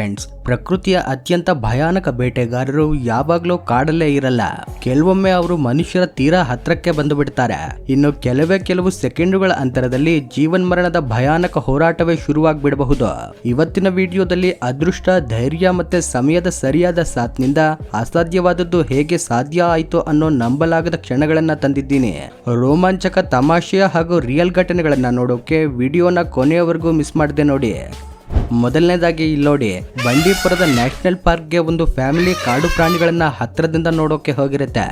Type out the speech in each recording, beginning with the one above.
Friends, ಪ್ರಕೃತಿಯ ಅತ್ಯಂತ ಭಯಾನಕ ಬೇಟೆಗಾರರು ಯಾವಾಗ್ಲೂ ಕಾಡಲ್ಲೇ ಇರಲ್ಲ. ಕೆಲವೊಮ್ಮೆ ಅವರು ಮನುಷ್ಯರ ತೀರಾ ಹತ್ರಕ್ಕೆ ಬಂದು ಬಿಡ್ತಾರೆ. ಇನ್ನು ಕೆಲವು ಸೆಕೆಂಡುಗಳ ಅಂತರದಲ್ಲಿ ಜೀವನ್ಮರಣದ ಭಯಾನಕ ಹೋರಾಟವೇ ಶುರುವಾಗ್ಬಿಡಬಹುದು. ಇವತ್ತಿನ ವಿಡಿಯೋದಲ್ಲಿ ಅದೃಷ್ಟ, ಧೈರ್ಯ ಮತ್ತೆ ಸಮಯದ ಸರಿಯಾದ ಸಾಥ್ನಿಂದ ಅಸಾಧ್ಯವಾದದ್ದು ಹೇಗೆ ಸಾಧ್ಯ ಆಯ್ತು ಅನ್ನೋ ನಂಬಲಾಗದ ಕ್ಷಣಗಳನ್ನ ತಂದಿದ್ದೀನಿ. ರೋಮಾಂಚಕ, ತಮಾಷೆಯ ಹಾಗೂ ರಿಯಲ್ ಘಟನೆಗಳನ್ನ ನೋಡೋಕೆ ವಿಡಿಯೋನ ಕೊನೆಯವರೆಗೂ ಮಿಸ್ ಮಾಡದೆ ನೋಡಿ. ಮೊದಲನೇದಾಗಿ ಇಲ್ಲಿ ನೋಡಿ, ಬಂಡೀಪುರದ ನ್ಯಾಷನಲ್ ಪಾರ್ಕ್ಗೆ ಒಂದು ಫ್ಯಾಮಿಲಿ ಕಾಡು ಪ್ರಾಣಿಗಳನ್ನ ಹತ್ರದಿಂದ ನೋಡೋಕೆ ಹೋಗಿರುತ್ತೆ.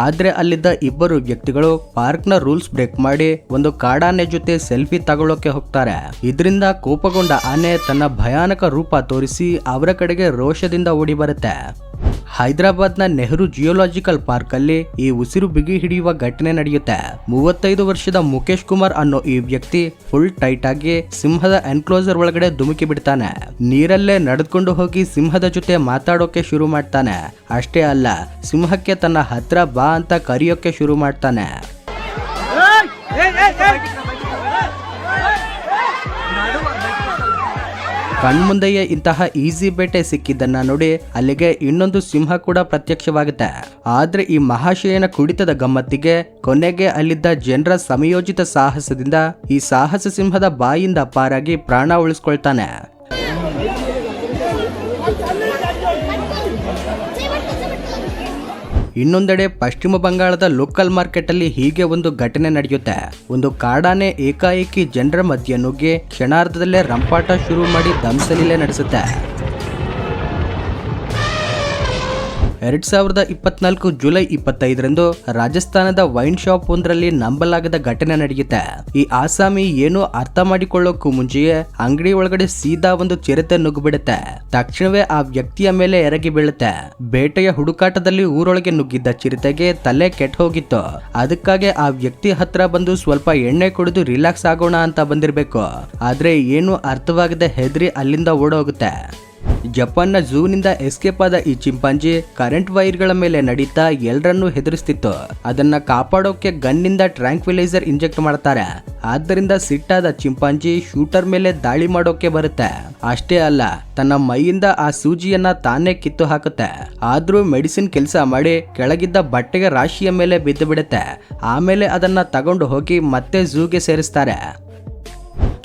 ಆದ್ರೆ ಅಲ್ಲಿದ್ದ ಇಬ್ಬರು ವ್ಯಕ್ತಿಗಳು ಪಾರ್ಕ್ನ ರೂಲ್ಸ್ ಬ್ರೇಕ್ ಮಾಡಿ ಒಂದು ಕಾಡಾನೆ ಜೊತೆ ಸೆಲ್ಫಿ ತಗೊಳ್ಳೋಕೆ ಹೋಗ್ತಾರೆ. ಇದರಿಂದ ಕೋಪಗೊಂಡ ಆನೆ ತನ್ನ ಭಯಾನಕ ರೂಪ ತೋರಿಸಿ ಅವರ ಕಡೆಗೆ ರೋಷದಿಂದ ಓಡಿ ಬರುತ್ತೆ. ಹೈದರಾಬಾದ್ನ ನೆಹರು ಜಿಯೋಲಾಜಿಕಲ್ ಪಾರ್ಕ್ ಅಲ್ಲಿ ಈ ಉಸಿರು ಬಿಗಿ ಹಿಡಿಯುವ ಘಟನೆ ನಡೆಯುತ್ತೆ. 35 ವರ್ಷದ ಮುಖೇಶ್ ಕುಮಾರ್ ಅನ್ನೋ ಈ ವ್ಯಕ್ತಿ ಫುಲ್ ಟೈಟ್ ಆಗಿ ಸಿಂಹದ ಎನ್ಕ್ಲೋಸರ್ ಒಳಗಡೆ ಧುಮುಕಿ ಬಿಡ್ತಾನೆ. ನೀರಲ್ಲೇ ನಡೆದುಕೊಂಡು ಹೋಗಿ ಸಿಂಹದ ಜೊತೆ ಮಾತಾಡೋಕೆ ಶುರು ಮಾಡ್ತಾನೆ. ಅಷ್ಟೇ ಅಲ್ಲ, ಸಿಂಹಕ್ಕೆ ತನ್ನ ಹತ್ರ ಬಾ ಅಂತ ಕರೆಯೋಕೆ ಶುರು ಮಾಡ್ತಾನೆ. ಕಣ್ಮುಂದೆಯೇ ಇಂತಹ ಈಸಿ ಬೇಟೆ ಸಿಕ್ಕಿದ್ದನ್ನ ನೋಡಿ ಅಲ್ಲಿಗೆ ಇನ್ನೊಂದು ಸಿಂಹ ಕೂಡ ಪ್ರತ್ಯಕ್ಷವಾಗುತ್ತೆ. ಆದ್ರೆ ಈ ಮಹಾಶಯನ ಕುಡಿತದ ಗಮ್ಮತ್ತಿಗೆ ಕೊನೆಗೆ ಅಲ್ಲಿದ್ದ ಜನರ ಸಮಯೋಚಿತ ಸಾಹಸದಿಂದ ಈ ಸಾಹಸ ಸಿಂಹದ ಬಾಯಿಂದ ಪಾರಾಗಿ ಪ್ರಾಣ ಉಳಿಸ್ಕೊಳ್ತಾನೆ. ಇನ್ನೊಂದೆಡೆ ಪಶ್ಚಿಮ ಬಂಗಾಳದ ಲೋಕಲ್ ಮಾರ್ಕೆಟ್ ಅಲ್ಲಿ ಹೀಗೆ ಒಂದು ಘಟನೆ ನಡೆಯುತ್ತೆ. ಒಂದು ಕಾಡಾನೆ ಏಕಾಏಕಿ ಜನರ ಮಧ್ಯೆ ನುಗ್ಗಿ ಕ್ಷಣಾರ್ಧದಲ್ಲೇ ರಂಪಾಟ ಶುರು ಮಾಡಿ ದಂಸಲೀಲೆ ನಡೆಸುತ್ತೆ. 2024 ಜುಲೈ 25ರಂದು ರಾಜಸ್ಥಾನದ ವೈನ್ ಶಾಪ್ ಒಂದರಲ್ಲಿ ನಂಬಲಾಗದ ಘಟನೆ ನಡೆಯುತ್ತೆ. ಈ ಆಸಾಮಿ ಏನೋ ಅರ್ಥ ಮಾಡಿಕೊಳ್ಳೋಕ್ಕೂ ಮುಂಚೆಯೇ ಅಂಗಡಿ ಒಳಗಡೆ ಸೀದಾ ಒಂದು ಚಿರತೆ ನುಗ್ಗಿಬಿಡುತ್ತೆ. ತಕ್ಷಣವೇ ಆ ವ್ಯಕ್ತಿಯ ಮೇಲೆ ಎರಗಿ ಬೀಳುತ್ತೆ. ಬೇಟೆಯ ಹುಡುಕಾಟದಲ್ಲಿ ಊರೊಳಗೆ ನುಗ್ಗಿದ್ದ ಚಿರತೆಗೆ ತಲೆ ಕೆಟ್ಟ ಹೋಗಿತ್ತು. ಅದಕ್ಕಾಗಿ ಆ ವ್ಯಕ್ತಿ ಹತ್ರ ಬಂದು ಸ್ವಲ್ಪ ಎಣ್ಣೆ ಕುಡಿದು ರಿಲ್ಯಾಕ್ಸ್ ಆಗೋಣ ಅಂತ ಬಂದಿರಬೇಕು. ಆದ್ರೆ ಏನು ಅರ್ಥವಾಗದೆ ಹೆದರಿ ಅಲ್ಲಿಂದ ಓಡೋಗುತ್ತೆ. ಜಪಾನ್ನ ಝೂನಿಂದ ಎಸ್ಕೇಪ್ ಆದ ಈ ಚಿಂಪಾಂಜಿ ಕರೆಂಟ್ ವೈರ್ಗಳ ಮೇಲೆ ನಡೀತಾ ಎಲ್ಲರನ್ನೂ ಹೆದರಿಸ್ತಿತ್ತು. ಅದನ್ನ ಕಾಪಾಡೋಕೆ ಗನ್ನಿಂದ ಟ್ರ್ಯಾಂಕ್ವಿಲೈಸರ್ ಇಂಜೆಕ್ಟ್ ಮಾಡ್ತಾರೆ. ಆದ್ದರಿಂದ ಸಿಟ್ಟಾದ ಚಿಂಪಾಂಜಿ ಶೂಟರ್ ಮೇಲೆ ದಾಳಿ ಮಾಡೋಕೆ ಬರುತ್ತೆ. ಅಷ್ಟೇ ಅಲ್ಲ, ತನ್ನ ಮೈಯಿಂದ ಆ ಸೂಜಿಯನ್ನ ತಾನೇ ಕಿತ್ತು ಹಾಕುತ್ತೆ. ಆದ್ರೂ ಮೆಡಿಸಿನ್ ಕೆಲಸ ಮಾಡಿ ಕೆಳಗಿದ್ದ ಬಟ್ಟೆಗೆ ರಾಶಿಯ ಮೇಲೆ ಬಿದ್ದು ಬಿಡುತ್ತೆ. ಆಮೇಲೆ ಅದನ್ನ ತಗೊಂಡು ಹೋಗಿ ಮತ್ತೆ ಝೂಗೆ ಸೇರಿಸ್ತಾರೆ.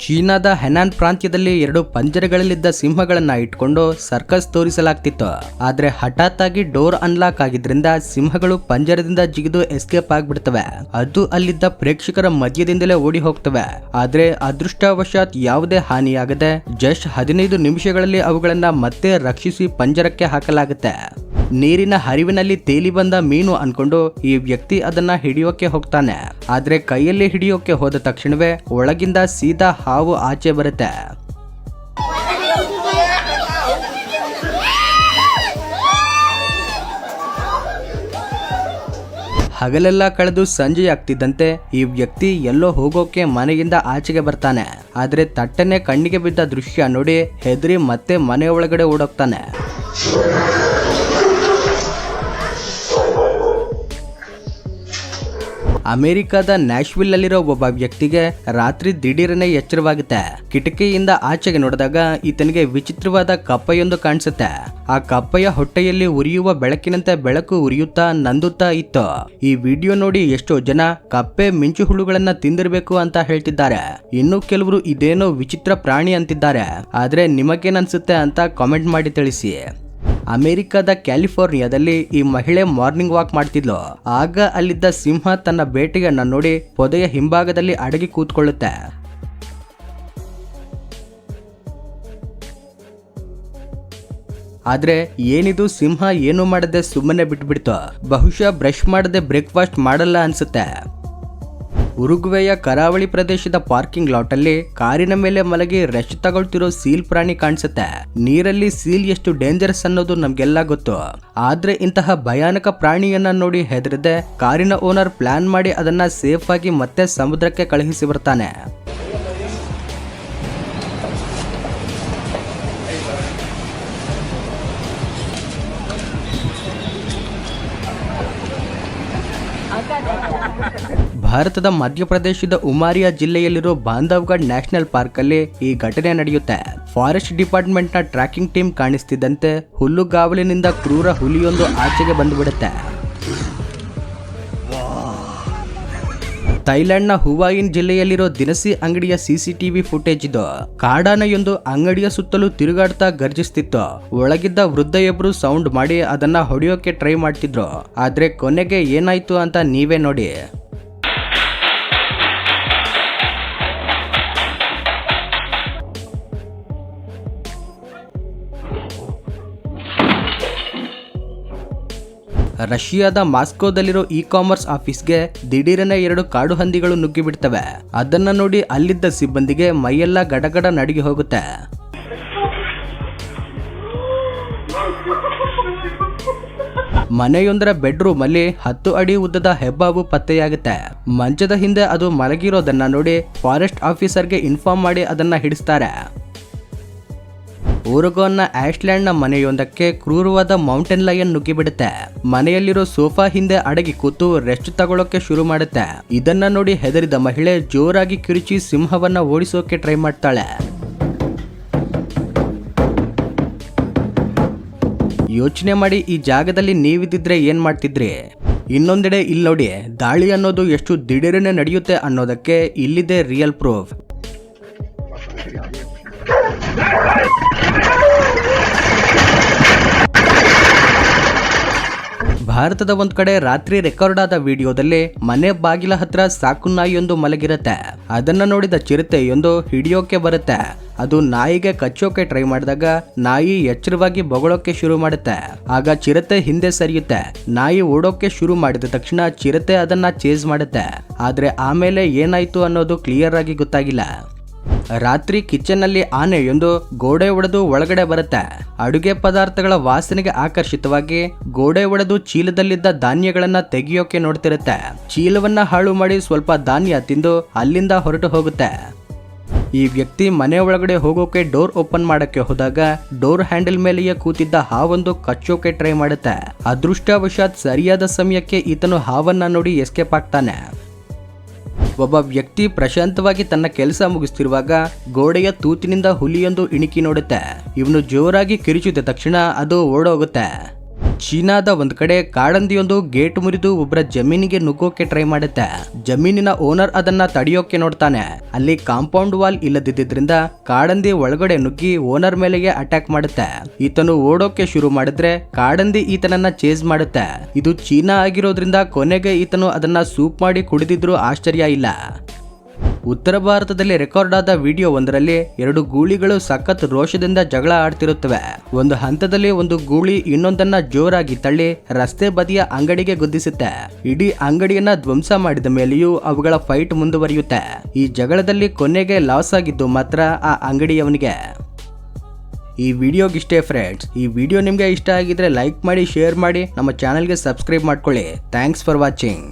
ಚೀನಾದ ಹೆನಾನ್ ಪ್ರಾಂತ್ಯದಲ್ಲಿ 2 ಪಂಜರಗಳಲ್ಲಿದ್ದ ಸಿಂಹಗಳನ್ನ ಇಟ್ಕೊಂಡು ಸರ್ಕಸ್ ತೋರಿಸಲಾಗ್ತಿತ್ತು. ಆದ್ರೆ ಹಠಾತ್ ಆಗಿ ಡೋರ್ ಅನ್ಲಾಕ್ ಆಗಿದ್ರಿಂದ ಸಿಂಹಗಳು ಪಂಜರದಿಂದ ಜಿಗಿದು ಎಸ್ಕೇಪ್ ಆಗ್ಬಿಡ್ತವೆ. ಅದು ಅಲ್ಲಿದ್ದ ಪ್ರೇಕ್ಷಕರ ಮಧ್ಯದಿಂದಲೇ ಓಡಿ ಹೋಗ್ತವೆ. ಆದ್ರೆ ಅದೃಷ್ಟವಶಾತ್ ಯಾವುದೇ ಹಾನಿಯಾಗದೆ ಜಸ್ಟ್ 15 ನಿಮಿಷಗಳಲ್ಲಿ ಅವುಗಳನ್ನ ಮತ್ತೆ ರಕ್ಷಿಸಿ ಪಂಜರಕ್ಕೆ ಹಾಕಲಾಗುತ್ತೆ. ನೀರಿನ ಹರಿವಿನಲ್ಲಿ ತೇಲಿ ಬಂದ ಮೀನು ಅನ್ಕೊಂಡು ಈ ವ್ಯಕ್ತಿ ಅದನ್ನ ಹಿಡಿಯೋಕೆ ಹೋಗ್ತಾನೆ. ಆದ್ರೆ ಕೈಯಲ್ಲಿ ಹಿಡಿಯೋಕೆ ಹೋದ ತಕ್ಷಣವೇ ಒಳಗಿಂದ ಸೀದಾ ಹಾವು ಆಚೆ ಬರುತ್ತೆ. ಹಗಲೆಲ್ಲ ಕಳೆದು ಸಂಜೆ ಆಗ್ತಿದ್ದಂತೆ ಈ ವ್ಯಕ್ತಿ ಎಲ್ಲೋ ಹೋಗೋಕೆ ಮನೆಯಿಂದ ಆಚೆಗೆ ಬರ್ತಾನೆ. ಆದ್ರೆ ತಟ್ಟನೆ ಕಣ್ಣಿಗೆ ಬಿದ್ದ ದೃಶ್ಯ ನೋಡಿ ಹೆದರಿ ಮತ್ತೆ ಮನೆ ಒಳಗಡೆ ಓಡೋಗ್ತಾನೆ. ಅಮೆರಿಕದ ನ್ಯಾಶ್ವಿಲ್ ಅಲ್ಲಿರೋ ಒಬ್ಬ ವ್ಯಕ್ತಿಗೆ ರಾತ್ರಿ ದಿಢೀರನೆ ಎಚ್ಚರವಾಗುತ್ತೆ. ಕಿಟಕಿಯಿಂದ ಆಚೆಗೆ ನೋಡಿದಾಗ ಈತನಿಗೆ ವಿಚಿತ್ರವಾದ ಕಪ್ಪೆಯೊಂದು ಕಾಣಿಸುತ್ತೆ. ಆ ಕಪ್ಪೆಯ ಹೊಟ್ಟೆಯಲ್ಲಿ ಉರಿಯುವ ಬೆಳಕಿನಂತೆ ಬೆಳಕು ಉರಿಯುತ್ತಾ ನಂದುತ್ತಾ ಇತ್ತು. ಈ ವಿಡಿಯೋ ನೋಡಿ ಎಷ್ಟೋ ಜನ ಕಪ್ಪೆ ಮಿಂಚು ಹುಳುಗಳನ್ನ ತಿಂದಿರಬೇಕು ಅಂತ ಹೇಳ್ತಿದ್ದಾರೆ. ಇನ್ನು ಕೆಲವರು ಇದೇನೋ ವಿಚಿತ್ರ ಪ್ರಾಣಿ ಅಂತಿದ್ದಾರೆ. ಆದ್ರೆ ನಿಮಗೇನನ್ಸುತ್ತೆ ಅಂತ ಕಾಮೆಂಟ್ ಮಾಡಿ ತಿಳಿಸಿ. ಅಮೆರಿಕದ ಕ್ಯಾಲಿಫೋರ್ನಿಯಾದಲ್ಲಿ ಈ ಮಹಿಳೆ ಮಾರ್ನಿಂಗ್ ವಾಕ್ ಮಾಡ್ತಿದ್ಲು. ಆಗ ಅಲ್ಲಿದ್ದ ಸಿಂಹ ತನ್ನ ಬೇಟೆಯನ್ನ ನೋಡಿ ಪೊದೆಯ ಹಿಂಭಾಗದಲ್ಲಿ ಅಡಗಿ ಕೂತ್ಕೊಳ್ಳುತ್ತೆ. ಆದ್ರೆ ಏನಿದು, ಸಿಂಹ ಏನು ಮಾಡದೆ ಸುಮ್ಮನೆ ಬಿಟ್ಬಿಡ್ತು. ಬಹುಶಃ ಬ್ರಷ್ ಮಾಡದೆ ಬ್ರೇಕ್ಫಾಸ್ಟ್ ಮಾಡಲ್ಲ ಅನ್ಸುತ್ತೆ. ಉರುಗ್ವೆಯ ಕರಾವಳಿ ಪ್ರದೇಶದ ಪಾರ್ಕಿಂಗ್ ಲಾಟ್ ಅಲ್ಲಿ ಕಾರಿನ ಮೇಲೆ ಮಲಗಿ ರೆಸ್ಟ್ ತಗೊಳ್ತಿರೋ ಸೀಲ್ ಪ್ರಾಣಿ ಕಾಣಿಸುತ್ತೆ. ನೀರಲ್ಲಿ ಸೀಲ್ ಎಷ್ಟು ಡೇಂಜರಸ್ ಅನ್ನೋದು ನಮ್ಗೆಲ್ಲ ಗೊತ್ತು. ಆದ್ರೆ ಇಂತಹ ಭಯಾನಕ ಪ್ರಾಣಿಯನ್ನ ನೋಡಿ ಹೆದರದೆ ಕಾರಿನ ಓನರ್ ಪ್ಲಾನ್ ಮಾಡಿ ಅದನ್ನ ಸೇಫ್ ಆಗಿ ಮತ್ತೆ ಸಮುದ್ರಕ್ಕೆ ಕಳುಹಿಸಿ ಬರ್ತಾನೆ. ಭಾರತದ ಮಧ್ಯಪ್ರದೇಶದ ಉಮಾರಿಯಾ ಜಿಲ್ಲೆಯಲ್ಲಿರೋ ಬಾಂಧವ್ಗಢ್ ನ್ಯಾಷನಲ್ ಪಾರ್ಕ್ ಅಲ್ಲಿ ಈ ಘಟನೆ ನಡೆಯುತ್ತೆ. ಫಾರೆಸ್ಟ್ ಡಿಪಾರ್ಟ್ಮೆಂಟ್ ನ ಟ್ರ್ಯಾಕಿಂಗ್ ಟೀಮ್ ಕಾಣಿಸ್ತಿದ್ದಂತೆ ಹುಲ್ಲುಗಾವಲಿನಿಂದ ಕ್ರೂರ ಹುಲಿಯೊಂದು ಆಚೆಗೆ ಬಂದುಬಿಡುತ್ತೆ. ಥೈಲ್ಯಾಂಡ್ನ ಹುವಾಯಿನ್ ಜಿಲ್ಲೆಯಲ್ಲಿರೋ ದಿನಸಿ ಅಂಗಡಿಯ ಸಿಸಿಟಿವಿ ಫುಟೇಜ್ ಇದು. ಕಾಡಾನೆಯೊಂದು ಅಂಗಡಿಯ ಸುತ್ತಲೂ ತಿರುಗಾಡ್ತಾ ಗರ್ಜಿಸ್ತಿತ್ತು. ಒಳಗಿದ್ದ ವೃದ್ಧೆಯೊಬ್ರು ಸೌಂಡ್ ಮಾಡಿ ಅದನ್ನ ಹೊಡೆಯೋಕೆ ಟ್ರೈ ಮಾಡ್ತಿದ್ರು. ಆದ್ರೆ ಕೊನೆಗೆ ಏನಾಯ್ತು ಅಂತ ನೀವೇ ನೋಡಿ. ರಷ್ಯಾದ ಮಾಸ್ಕೋದಲ್ಲಿರೋ ಇ-ಕಾಮರ್ಸ್ ಆಫೀಸ್ಗೆ ದಿಢೀರನೆ 2 ಕಾಡು ಹಂದಿಗಳು ನುಗ್ಗಿ ಬಿಡ್ತವೆ. ಅದನ್ನ ನೋಡಿ ಅಲ್ಲಿದ್ದ ಸಿಬ್ಬಂದಿಗೆ ಮೈಯೆಲ್ಲ ಗಡಗಡ ನಡುಗಿ ಹೋಗುತ್ತೆ. ಮನೆಯೊಂದರ ಬೆಡ್ರೂಮ್ ಅಲ್ಲಿ 10 ಅಡಿ ಉದ್ದದ ಹೆಬ್ಬಾವು ಪತ್ತೆಯಾಗುತ್ತೆ. ಮಂಚದ ಹಿಂದೆ ಅದು ಮಲಗಿರೋದನ್ನ ನೋಡಿ ಫಾರೆಸ್ಟ್ ಆಫೀಸರ್ಗೆ ಇನ್ಫಾರ್ಮ್ ಮಾಡಿ ಅದನ್ನ ಹಿಡಿಸ್ತಾರೆ. ಓರೆಗಾನ್ನ ಆಶ್ಲ್ಯಾಂಡ್ನ ಮನೆಯೊಂದಕ್ಕೆ ಕ್ರೂರವಾದ ಮೌಂಟೇನ್ ಲಯನ್ ನುಗ್ಗಿಬಿಡುತ್ತೆ. ಮನೆಯಲ್ಲಿರೋ ಸೋಫಾ ಹಿಂದೆ ಅಡಗಿ ಕೂತು ರೆಸ್ಟ್ ತಗೊಳ್ಳೋಕೆ ಶುರು ಮಾಡುತ್ತೆ. ಇದನ್ನ ನೋಡಿ ಹೆದರಿದ ಮಹಿಳೆ ಜೋರಾಗಿ ಕಿರುಚಿ ಸಿಂಹವನ್ನ ಓಡಿಸೋಕೆ ಟ್ರೈ ಮಾಡ್ತಾಳೆ. ಯೋಚನೆ ಮಾಡಿ, ಈ ಜಾಗದಲ್ಲಿ ನೀವಿದ್ದಿದ್ರೆ ಏನ್ ಮಾಡ್ತಿದ್ರಿ? ಇನ್ನೊಂದೆಡೆ ಇಲ್ಲಿ ನೋಡಿ, ದಾಳಿ ಅನ್ನೋದು ಎಷ್ಟು ದಿಢೀರನೆ ನಡೆಯುತ್ತೆ ಅನ್ನೋದಕ್ಕೆ ಇಲ್ಲಿದೆ ರಿಯಲ್ ಪ್ರೂಫ್. ಭಾರತದ ಒಂದ್ ಕಡೆ ರಾತ್ರಿ ರೆಕಾರ್ಡ್ ಆದ ವಿಡಿಯೋದಲ್ಲಿ ಮನೆ ಬಾಗಿಲ ಹತ್ರ ಸಾಕು ನಾಯಿಯೊಂದು ಮಲಗಿರುತ್ತೆ. ಅದನ್ನ ನೋಡಿದ ಚಿರತೆಯೊಂದು ಹಿಡಿಯೋಕೆ ಬರುತ್ತೆ. ಅದು ನಾಯಿಗೆ ಕಚ್ಚೋಕೆ ಟ್ರೈ ಮಾಡಿದಾಗ ನಾಯಿ ಎಚ್ಚರವಾಗಿ ಬೊಗಳೋಕೆ ಶುರು ಮಾಡುತ್ತೆ. ಆಗ ಚಿರತೆ ಹಿಂದೆ ಸರಿಯುತ್ತೆ. ನಾಯಿ ಓಡೋಕೆ ಶುರು ಮಾಡಿದ ತಕ್ಷಣ ಚಿರತೆ ಅದನ್ನ ಚೇಸ್ ಮಾಡುತ್ತೆ. ಆದ್ರೆ ಆಮೇಲೆ ಏನಾಯ್ತು ಅನ್ನೋದು ಕ್ಲಿಯರ್ ಆಗಿ ಗೊತ್ತಾಗಿಲ್ಲ. ರಾತ್ರಿ ಕಿಚನ್ ನಲ್ಲಿ ಆನೆಯೊಂದು ಗೋಡೆ ಒಡೆದು ಒಳಗಡೆ ಬರುತ್ತೆ. ಅಡುಗೆ ಪದಾರ್ಥಗಳ ವಾಸನೆಗೆ ಆಕರ್ಷಿತವಾಗಿ ಗೋಡೆ ಒಡೆದು ಚೀಲದಲ್ಲಿದ್ದ ಧಾನ್ಯಗಳನ್ನ ತೆಗೆಯೋಕೆ ನೋಡ್ತಿರುತ್ತೆ. ಚೀಲವನ್ನ ಹಾಳು ಮಾಡಿ ಸ್ವಲ್ಪ ಧಾನ್ಯ ತಿಂದು ಅಲ್ಲಿಂದ ಹೊರಟು ಹೋಗುತ್ತೆ. ಈ ವ್ಯಕ್ತಿ ಮನೆ ಒಳಗಡೆ ಹೋಗೋಕೆ ಡೋರ್ ಓಪನ್ ಮಾಡಕ್ಕೆ ಹೋದಾಗ ಡೋರ್ ಹ್ಯಾಂಡಲ್ ಮೇಲೆಯೇ ಕೂತಿದ್ದ ಹಾವೊಂದು ಕಚ್ಚೋಕೆ ಟ್ರೈ ಮಾಡುತ್ತೆ. ಅದೃಷ್ಟವಶಾತ್ ಸರಿಯಾದ ಸಮಯಕ್ಕೆ ಈತನು ಹಾವನ್ನ ನೋಡಿ ಎಸ್ಕೇಪ್ ಆಗ್ತಾನೆ. ಒಬ್ಬ ವ್ಯಕ್ತಿ ಪ್ರಶಾಂತವಾಗಿ ತನ್ನ ಕೆಲಸ ಮುಗಿಸ್ತಿರುವಾಗ ಗೋಡೆಯ ತೂತಿನಿಂದ ಹುಲಿಯೊಂದು ಇಣಿಕಿ ನೋಡುತ್ತೆ. ಇವನು ಜೋರಾಗಿ ಕಿರಿಚಿದ ತಕ್ಷಣ ಅದು ಓಡೋಗುತ್ತೆ. ಚೀನಾದ ಒಂದ್ ಕಡೆ ಕಾಡಂದಿಯೊಂದು ಗೇಟ್ ಮುರಿದು ಒಬ್ಬರ ಜಮೀನಿಗೆ ನುಗ್ಗೋಕೆ ಟ್ರೈ ಮಾಡುತ್ತೆ. ಜಮೀನಿನ ಓನರ್ ಅದನ್ನ ತಡೆಯೋಕೆ ನೋಡ್ತಾನೆ. ಅಲ್ಲಿ ಕಾಂಪೌಂಡ್ ವಾಲ್ ಇಲ್ಲದಿದ್ದರಿಂದ ಕಾಡಂದಿ ಒಳಗಡೆ ನುಗ್ಗಿ ಓನರ್ ಮೇಲೆಗೆ ಅಟ್ಯಾಕ್ ಮಾಡುತ್ತೆ. ಈತನು ಓಡೋಕೆ ಶುರು ಮಾಡಿದ್ರೆ ಕಾಡಂದಿ ಈತನನ್ನ ಚೇಸ್ ಮಾಡುತ್ತೆ. ಇದು ಚೀನಾ ಆಗಿರೋದ್ರಿಂದ ಕೊನೆಗೆ ಈತನು ಅದನ್ನ ಸೂಪ್ ಮಾಡಿ ಕುಡಿದಿದ್ರು ಆಶ್ಚರ್ಯ ಇಲ್ಲ. ಉತ್ತರ ಭಾರತದಲ್ಲಿ ರೆಕಾರ್ಡ್ ಆದ ವಿಡಿಯೋ ಒಂದರಲ್ಲಿ 2 ಗೂಳಿಗಳು ಸಖತ್ ರೋಷದಿಂದ ಜಗಳ ಆಡ್ತಿರುತ್ತವೆ. ಒಂದು ಹಂತದಲ್ಲಿ ಒಂದು ಗೂಳಿ ಇನ್ನೊಂದನ್ನ ಜೋರಾಗಿ ತಳ್ಳಿ ರಸ್ತೆ ಬದಿಯ ಅಂಗಡಿಗೆ ಗುದ್ದಿಸುತ್ತೆ. ಇಡೀ ಅಂಗಡಿಯನ್ನ ಧ್ವಂಸ ಮಾಡಿದ ಮೇಲೆಯೂ ಅವುಗಳ ಫೈಟ್ ಮುಂದುವರಿಯುತ್ತೆ. ಈ ಜಗಳದಲ್ಲಿ ಕೊನೆಗೆ ಲಾಸ್ ಆಗಿದ್ದು ಮಾತ್ರ ಆ ಅಂಗಡಿಯವನಿಗೆ. ಈ ವಿಡಿಯೋಗಿಷ್ಟೇ ಫ್ರೆಂಡ್ಸ್. ಈ ವಿಡಿಯೋ ನಿಮ್ಗೆ ಇಷ್ಟ ಆಗಿದ್ರೆ ಲೈಕ್ ಮಾಡಿ, ಶೇರ್ ಮಾಡಿ, ನಮ್ಮ ಚಾನೆಲ್ಗೆ ಸಬ್ಸ್ಕ್ರೈಬ್ ಮಾಡ್ಕೊಳ್ಳಿ. Thanks for watching.